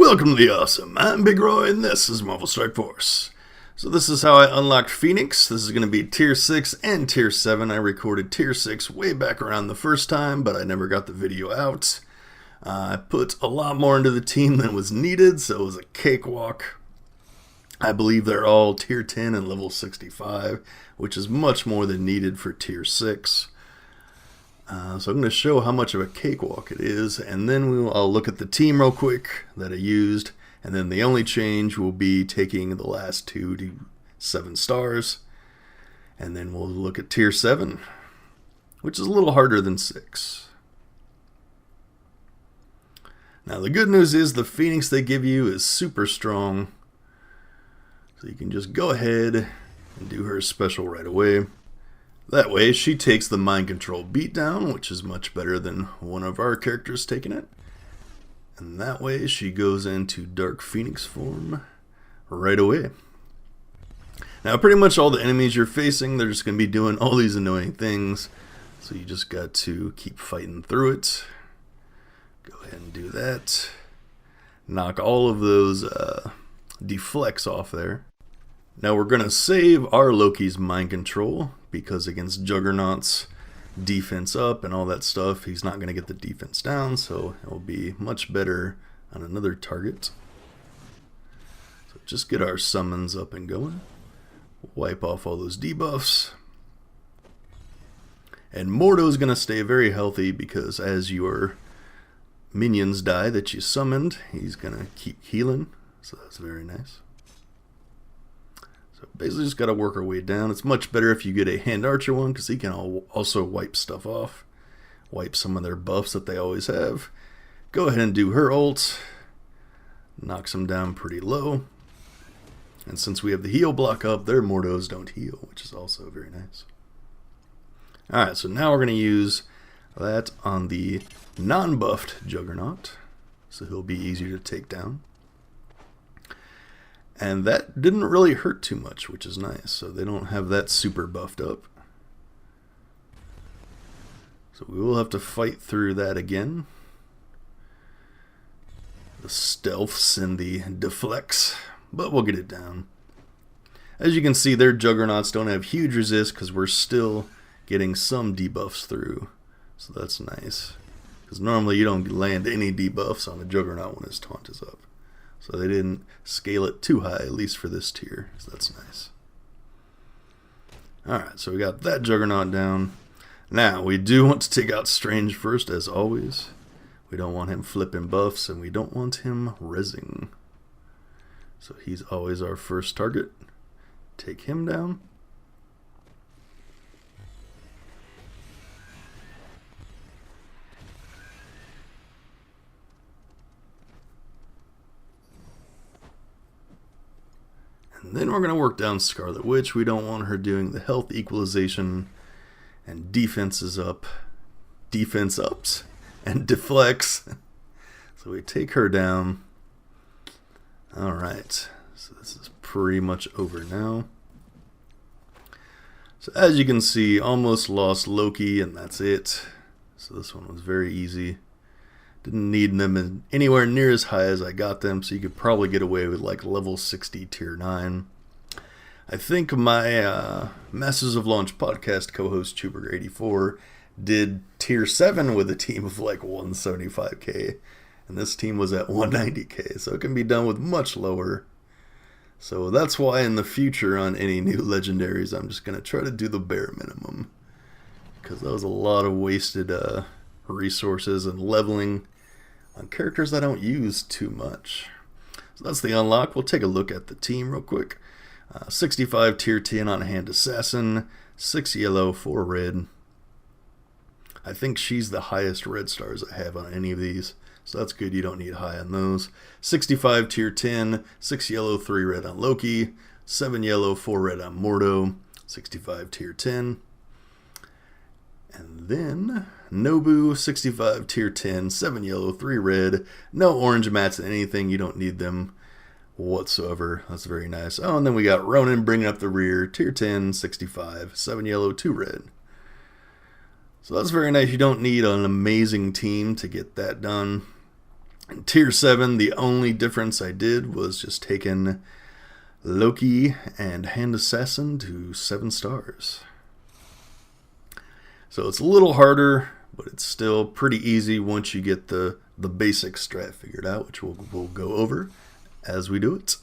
Welcome to the Awesome. I'm Big Roy, and this is Marvel Strike Force. So this is how I unlocked Phoenix. This is going to be Tier 6 and Tier 7. I recorded Tier 6 way back around the first time, but I never got the video out. I put a lot more into the team than was needed, so it was a cakewalk. I believe they're all Tier 10 and level 65, which is much more than needed for Tier 6. So I'm going to show how much of a cakewalk it is, and then I'll look at the team real quick that I used, and then the only change will be taking the last 2 to 7 stars, and then we'll look at Tier 7, which is a little harder than 6. Now the good news is the Phoenix they give you is super strong, so you can just go ahead and do her special right away. That way, she takes the mind control beatdown, which is much better than one of our characters taking it. And that way, she goes into Dark Phoenix form right away. Now, pretty much all the enemies you're facing, they're just going to be doing all these annoying things. So you just got to keep fighting through it. Go ahead and do that. Knock all of those deflects off there. Now we're going to save our Loki's mind control, because against Juggernaut's defense up and all that stuff, he's not going to get the defense down, so it'll be much better on another target. So just get our summons up and going. Wipe off all those debuffs. And Mordo's going to stay very healthy, because as your minions die that you summoned, he's going to keep healing, so that's very nice. So basically just got to work our way down. It's much better if you get a hand archer one, because he can also wipe stuff off. Wipe some of their buffs that they always have. Go ahead and do her ult. Knocks them down pretty low. And since we have the heal block up, their Mordos don't heal, which is also very nice. Alright, so now we're going to use that on the non-buffed Juggernaut, so he'll be easier to take down. And that didn't really hurt too much, which is nice. So they don't have that super buffed up. So we will have to fight through that again. The stealths and the deflects, but we'll get it down. As you can see, their Juggernauts don't have huge resist, because we're still getting some debuffs through. So that's nice. Because normally you don't land any debuffs on a Juggernaut when his taunt is up. So they didn't scale it too high, at least for this tier. So that's nice. Alright, so we got that Juggernaut down. Now, we do want to take out Strange first, as always. We don't want him flipping buffs, and we don't want him rezzing. So he's always our first target. Take him down. And then we're going to work down Scarlet Witch. We don't want her doing the health equalization, and defense is up. Defense ups and deflects. So we take her down. Alright, so this is pretty much over now. So as you can see, almost lost Loki, and that's it. So this one was very easy. Didn't need them anywhere near as high as I got them, so you could probably get away with like level 60 tier 9. I think my Masters of Launch podcast co-host Chuberger84 did tier 7 with a team of like 175k, and this team was at 190k, so it can be done with much lower. So that's why in the future on any new legendaries, I'm just going to try to do the bare minimum, because that was a lot of wasted resources and leveling on characters I don't use too much. So that's the unlock. We'll take a look at the team real quick. 65 tier 10 on Hand Assassin, 6 yellow, 4 red. I think she's the highest red stars I have on any of these, so that's good. You don't need high on those. 65 tier 10, 6 yellow, 3 red on Loki, 7 yellow, 4 red on Mordo, 65 tier 10. And then Nobu, 65 tier 10, 7 yellow, 3 red, no orange mats and anything, you don't need them whatsoever. That's very nice. Oh, and then we got Ronan bringing up the rear, tier 10, 65, 7 yellow, 2 red. So that's very nice. You don't need an amazing team to get that done. In Tier 7, the only difference I did was just taking Loki and Hand Assassin to 7 stars. So it's a little harder, but it's still pretty easy once you get the basic strat figured out, which we'll go over as we do it.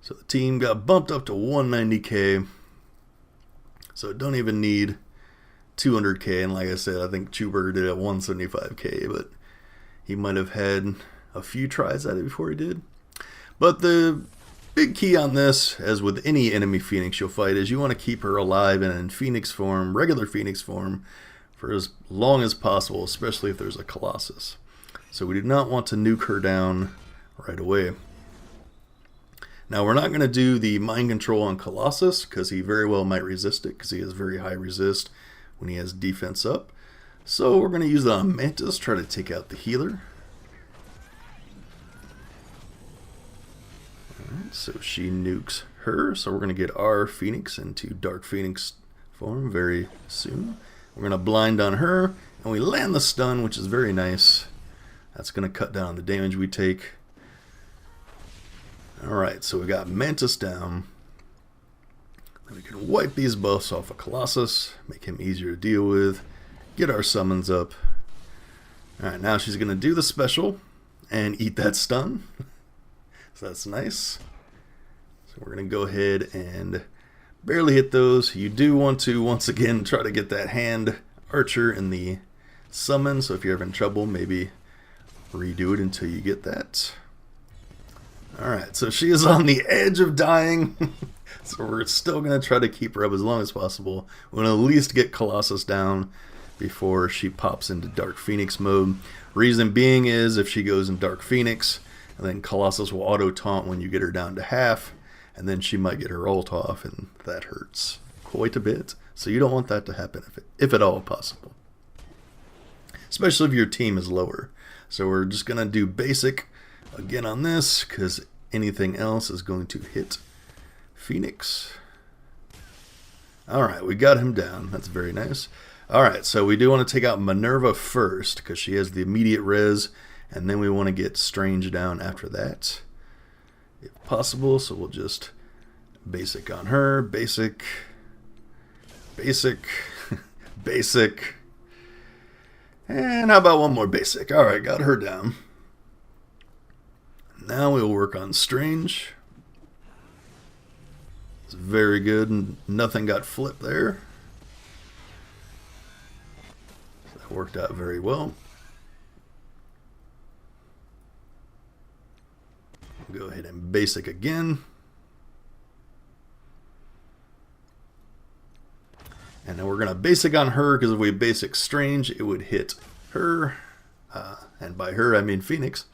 So the team got bumped up to 190k, so don't even need 200k, and like I said, I think Chewburger did at 175k, but he might have had a few tries at it before he did. But the big key on this, as with any enemy Phoenix you'll fight, is you want to keep her alive and in Phoenix form, regular Phoenix form, for as long as possible, especially if there's a Colossus. So we do not want to nuke her down right away. Now we're not going to do the mind control on Colossus, because he very well might resist it, because he has very high resist when he has defense up. So we're going to use that on Mantis, try to take out the healer. Alright, so she nukes her, so we're going to get our Phoenix into Dark Phoenix form very soon. We're going to blind on her, and we land the stun, which is very nice. That's going to cut down the damage we take. Alright, so we got Mantis down. Then we can wipe these buffs off of Colossus, make him easier to deal with, get our summons up. Alright, now she's going to do the special and eat that stun. So that's nice. So we're going to go ahead and barely hit those. You do want to, once again, try to get that hand archer in the summon. So if you're having trouble, maybe redo it until you get that. Alright, so she is on the edge of dying. So we're still going to try to keep her up as long as possible. We want to at least get Colossus down before she pops into Dark Phoenix mode. Reason being is if she goes in Dark Phoenix, and then Colossus will auto-taunt when you get her down to half, and then she might get her ult off, and that hurts quite a bit. So you don't want that to happen if at all possible. Especially if your team is lower. So we're just going to do basic again on this, because anything else is going to hit Phoenix. Alright, we got him down. That's very nice. Alright, so we do want to take out Minerva first, because she has the immediate res, and then we want to get Strange down after that, if possible. So we'll just basic on her, basic, basic, basic, and how about one more basic? Alright, got her down. Now we'll work on Strange. It's very good. Nothing got flipped there. That worked out very well. Go ahead and basic again. And then we're going to basic on her, because if we basic Strange, it would hit her. And by her, I mean Phoenix.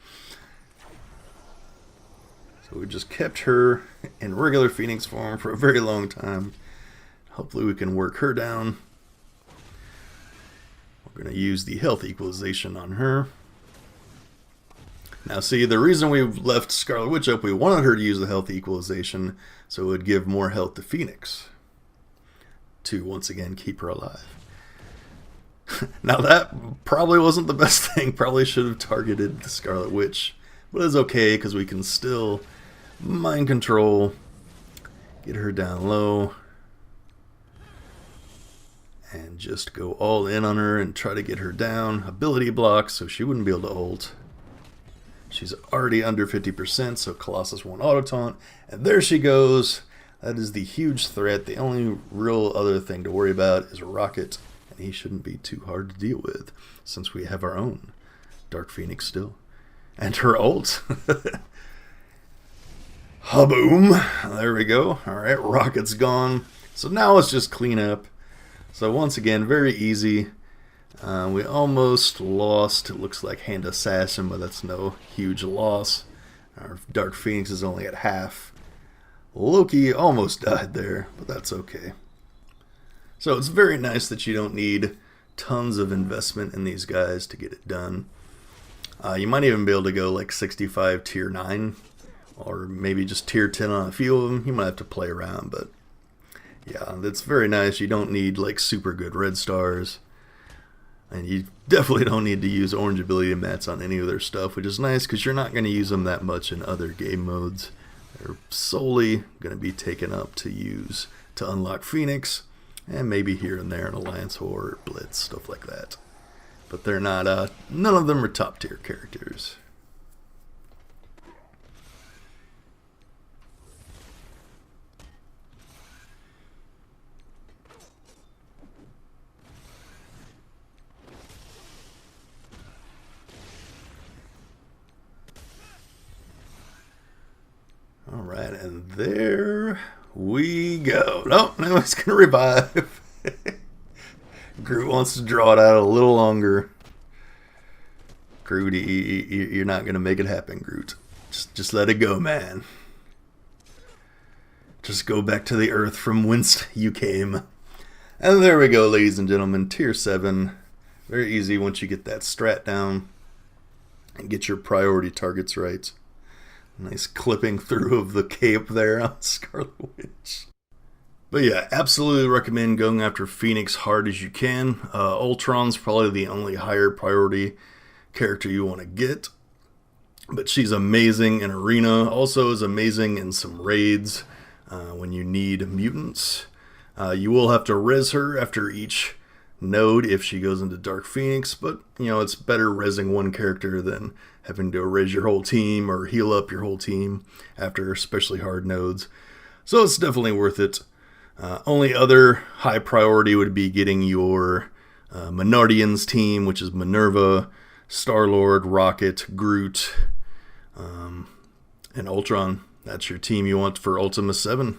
So we just kept her in regular Phoenix form for a very long time. Hopefully we can work her down. We're going to use the health equalization on her. Now see, the reason we left Scarlet Witch up, we wanted her to use the health equalization so it would give more health to Phoenix, to once again keep her alive. Now that probably wasn't the best thing. Probably should have targeted the Scarlet Witch, but it's okay because we can still mind control, get her down low, and just go all in on her and try to get her down. Ability block so she wouldn't be able to ult. She's already under 50%, so Colossus won't auto-taunt. And there she goes. That is the huge threat. The only real other thing to worry about is Rocket, and he shouldn't be too hard to deal with, since we have our own Dark Phoenix still. And her ult. Ha-boom. There we go. Alright, Rocket's gone. So now let's just clean up. So once again, very easy. We almost lost, it looks like, Hand Assassin, but that's no huge loss. Our Dark Phoenix is only at half. Loki almost died there, but that's okay. So it's very nice that you don't need tons of investment in these guys to get it done. You might even be able to go like 65 tier 9, or maybe just tier 10 on a few of them. You might have to play around, but yeah, that's very nice. You don't need like super good red stars. And you definitely don't need to use orange ability mats on any of their stuff, which is nice because you're not going to use them that much in other game modes. They're solely going to be taken up to use to unlock Phoenix, and maybe here and there in Alliance War or Blitz, stuff like that. But they're not, none of them are top tier characters. Alright, and there we go. Nope, now it's going to revive. Groot wants to draw it out a little longer. Groot, you're not going to make it happen, Groot. Just let it go, man. Just go back to the earth from whence you came. And there we go, ladies and gentlemen. Tier 7. Very easy once you get that strat down and get your priority targets right. Nice clipping through of the cape there on Scarlet Witch. But yeah, absolutely recommend going after Phoenix hard as you can. Ultron's probably the only higher priority character you want to get. But she's amazing in Arena. Also is amazing in some raids when you need mutants. You will have to res her after each node if she goes into Dark Phoenix. But, you know, it's better resing one character than having to raise your whole team or heal up your whole team after especially hard nodes. So it's definitely worth it. Only other high priority would be getting your Menardians team, which is Minerva, Star-Lord, Rocket, Groot, and Ultron. That's your team you want for Ultima 7.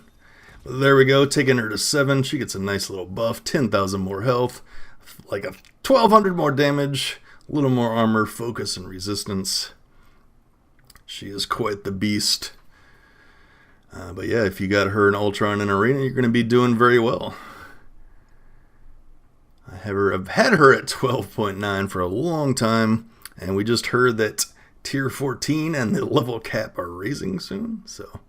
But there we go, taking her to 7. She gets a nice little buff, 10,000 more health, like a 1,200 more damage, a little more armor, focus, and resistance. She is quite the beast. But yeah, if you got her in Ultron and Arena, you're going to be doing very well. I've had her at 12.9 for a long time, and we just heard that Tier 14 and the level cap are raising soon, so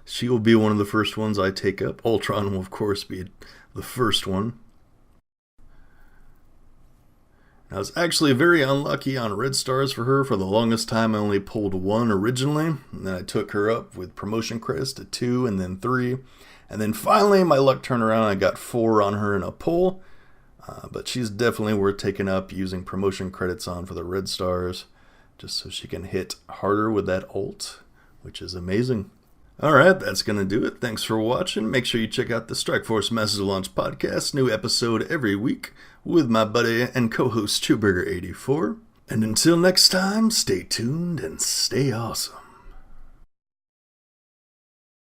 she will be one of the first ones I take up. Ultron will, of course, be the first one. I was actually very unlucky on red stars for her. For the longest time, I only pulled 1 originally, and then I took her up with promotion credits to 2 and then 3. And then finally, my luck turned around, and I got 4 on her in a pull. But she's definitely worth taking up using promotion credits on for the red stars, just so she can hit harder with that ult, which is amazing. Alright, that's going to do it. Thanks for watching. Make sure you check out the Strike Force Masters Launch podcast. New episode every week with my buddy and co-host Chewburger84. And until next time, stay tuned and stay awesome.